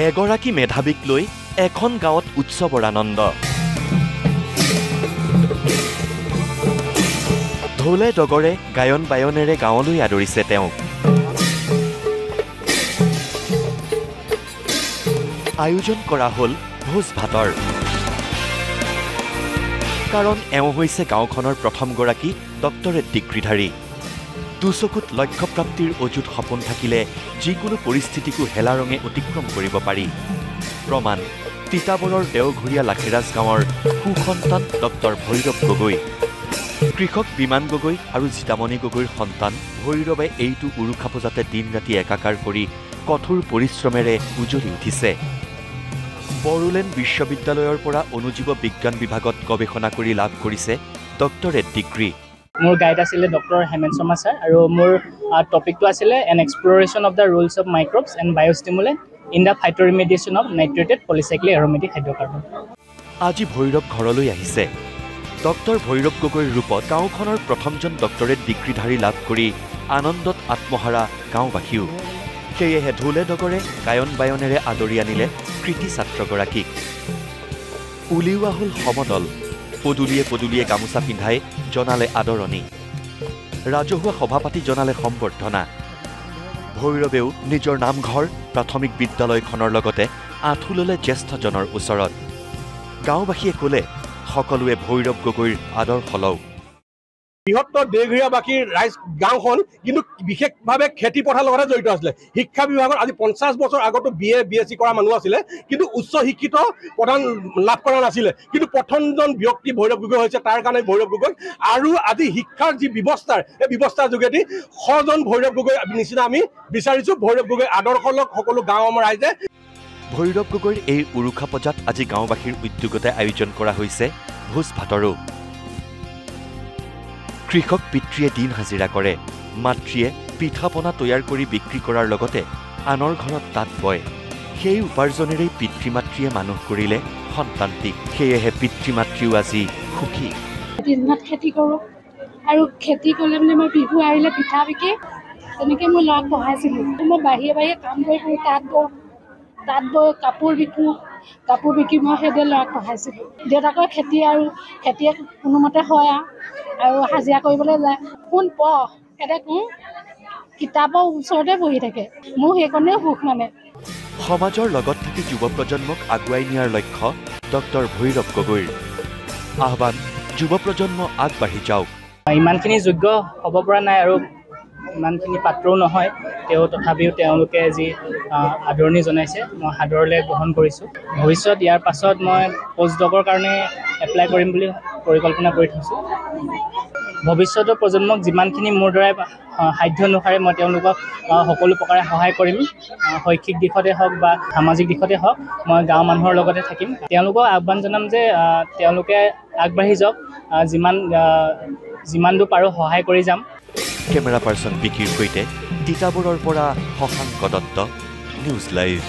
এগৰাকী মেধাৱীক লৈ এখন গাঁৱত উৎসৱৰ আনন্দ। ঢোলে ডগৰে গায়ন বায়নেৰে গাঁৱলৈ আদৰিছে তেওঁক। আয়োজন কৰা হ'ল ভোজ ভাতৰ। কাৰণ এওঁ হৈছে গাঁওখনৰ প্ৰথমগৰাকী ডক্টৰেট ডিগ্ৰীধাৰী। দুচকুত লক্ষ্যপ্ৰাপ্তিৰ অযুত সপোন থাকিলে যিকোনো পৰিস্থিতিকো হেলা ৰঙে অতিক্ৰম কৰিব পাৰি। প্ৰমাণ তিতাবৰৰ দেওঘৰীয়া লাখেৰাজ গাঁৱৰ সুসন্তান ডক্টৰ ভৈৰৱ গগৈ। কৃষক বিমান গগৈ আৰু জিতামণি গগৈৰ সন্তান ভৈৰৱে এইটো উৰুখা পূজাতে দিন ৰাতি একাকাৰ কৰি কঠোৰ পৰিশ্ৰমেৰে উজ্বলি উঠিছে। বড়োলেণ্ড বিশ্ববিদ্যালয়ৰ পৰা অনুজীৱ বিজ্ঞান বিভাগত গৱেষণা কৰি লাভ কৰিছে ডক্টৰেট ডিগ্ৰী। মোৰ গাইড আছিলে ডক্টৰ হেমেন শৰ্মা ছাৰ আৰু মোৰ টপিকটো আছিলে an exploration of the roles of microbes and biostimulant in the phytoremediation of nitrated polycyclic aromatic hydrocarbon. আজি ভৈৰৱ ঘৰলৈ আহিছে। ডক্টৰ ভৈৰৱ গগৈৰ ৰূপত গাঁওখনৰ প্ৰথমজন ডক্টৰেট ডিগ্ৰীধাৰী লাভ কৰি আনন্দত আত্মহাৰা গাঁওবাসীও। সেয়েহে ঢোলে ডগৰে গায়ন বায়নেৰে আদৰি আনিলে কৃতি ছাত্ৰগৰাকীক। উলিওৱা হ'ল সমদল। পদূলিয়ে পদূলিয়ে গামোচা পিন্ধাই জনালে আদৰণি। ৰাজহুৱা সভা পাতি জনালে সম্বৰ্ধনা। ভৈৰৱেও নিজৰ নামঘৰ প্ৰাথমিক বিদ্যালয়খনৰ লগতে আঁঠু ল'লে জ্যেষ্ঠজনৰ ওচৰত। গাঁওবাসীয়ে ক'লে সকলোৱে ভৈৰৱ গগৈৰ আদৰ্শ লওক। বৃহত্তৰ দেওঘৰীয়াবাসীৰ ৰাইজ গাঁওখন কিন্তু বিশেষভাৱে খেতি পথাৰৰ লগতে জড়িত আছিলে। শিক্ষা বিভাগত আজি 50 বছৰ আগতো BA BSc কৰা মানুহ আছিলে, কিন্তু উচ্চ শিক্ষিত প্ৰধান লাভ কৰা নাছিলে। কিন্তু প্ৰথমজন ব্যক্তি ভৈৰৱ গগৈ হৈছে, তাৰ কাৰণে ভৈৰৱ গগৈ। আৰু আজি শিক্ষাৰ যি ব্যৱস্থাৰ, এই ব্যৱস্থাৰ যোগেদি 100জন ভৈৰৱ গগৈ নিচিনা আমি বিচাৰিছোঁ। ভৈৰৱ গগৈ আদৰ্শ লওক সকলো গাঁৱৰ ৰাইজে। ভৈৰৱ গগৈৰ এই উৰুখা পূজাত আজি গাঁওবাসীৰ উদ্যোগতে আয়োজন কৰা হৈছে ভোজ ভাতৰো। কৃষক পিতৃয়ে দিন হাজিৰা কৰে। মাতৃয়ে পিঠা পনা তৈয়াৰ কৰি বিক্ৰী কৰাৰ লগতে আনৰ ঘৰত তাঁত বয়। সেই উপাৰ্জনেৰেই পিতৃ মাতৃয়ে মানুহ কৰিলে সন্তান্তিক। সেয়েহে পিতৃ মাতৃও আজি সুখী। দিনত খেতি কৰোঁ আৰু খেতি কৰিলে মানে মই বিহু আহিলে পিঠা বিকি তেনেকৈ মই ল'ৰাক পঢ়াইছিলোঁ। মই বাহিৰে বাহিৰে কাম কৰি কৰি তাঁত বৈ কাপোৰ বিকি মই সেইদৰে ল'ৰাক পঢ়াইছিলোঁ। দেউতাকৰ খেতি আৰু খেতিয়ে কোনোমতে হয় আৰু হাজিৰা কৰিবলৈ যায়। শুন এতিয়া কিতাপৰ ওচৰতে বহি থাকে। মোৰ সেইকণেই সুখ মানে। সমাজৰ লগত থাকি যুৱ প্ৰজন্মক আগুৱাই নিয়াৰ লক্ষ্য ডক্টৰ ভৈৰৱ গগৈৰ। আহ্বান যুৱ প্ৰজন্ম আগবাঢ়ি যাওক। ইমানখিনি যোগ্য হ'ব পৰা নাই আৰু ইমানখিনি পাত্ৰও নহয়, তথাপিও তেওঁলোকে যি আদৰণি জনাইছে মই সাদৰলৈ গ্ৰহণ কৰিছোঁ। ভৱিষ্যত ইয়াৰ পাছত মই পষ্টডকৰ কাৰণে এপ্লাই কৰিম বুলি পৰিকল্পনা কৰি থৈছোঁ। ভৱিষ্যতৰ প্ৰজন্মক যিমানখিনি মোৰ দ্বাৰাই সাধ্য অনুসাৰে মই তেওঁলোকক সকলো প্ৰকাৰে সহায় কৰিম। শৈক্ষিক দিশতে হওক বা সামাজিক দিশতে হওক মই গাঁৱৰ মানুহৰ লগতে থাকিম। তেওঁলোকক আহ্বান জনাম যে তেওঁলোকে আগবাঢ়ি যাওক। যিমান দূৰ পাৰোঁ সহায় কৰি যাম। কেমেৰা পাৰ্চন বিকিৰ সৈতে তিতাবৰৰ পৰা শশাংক দত্ত, নিউজ লাইভ।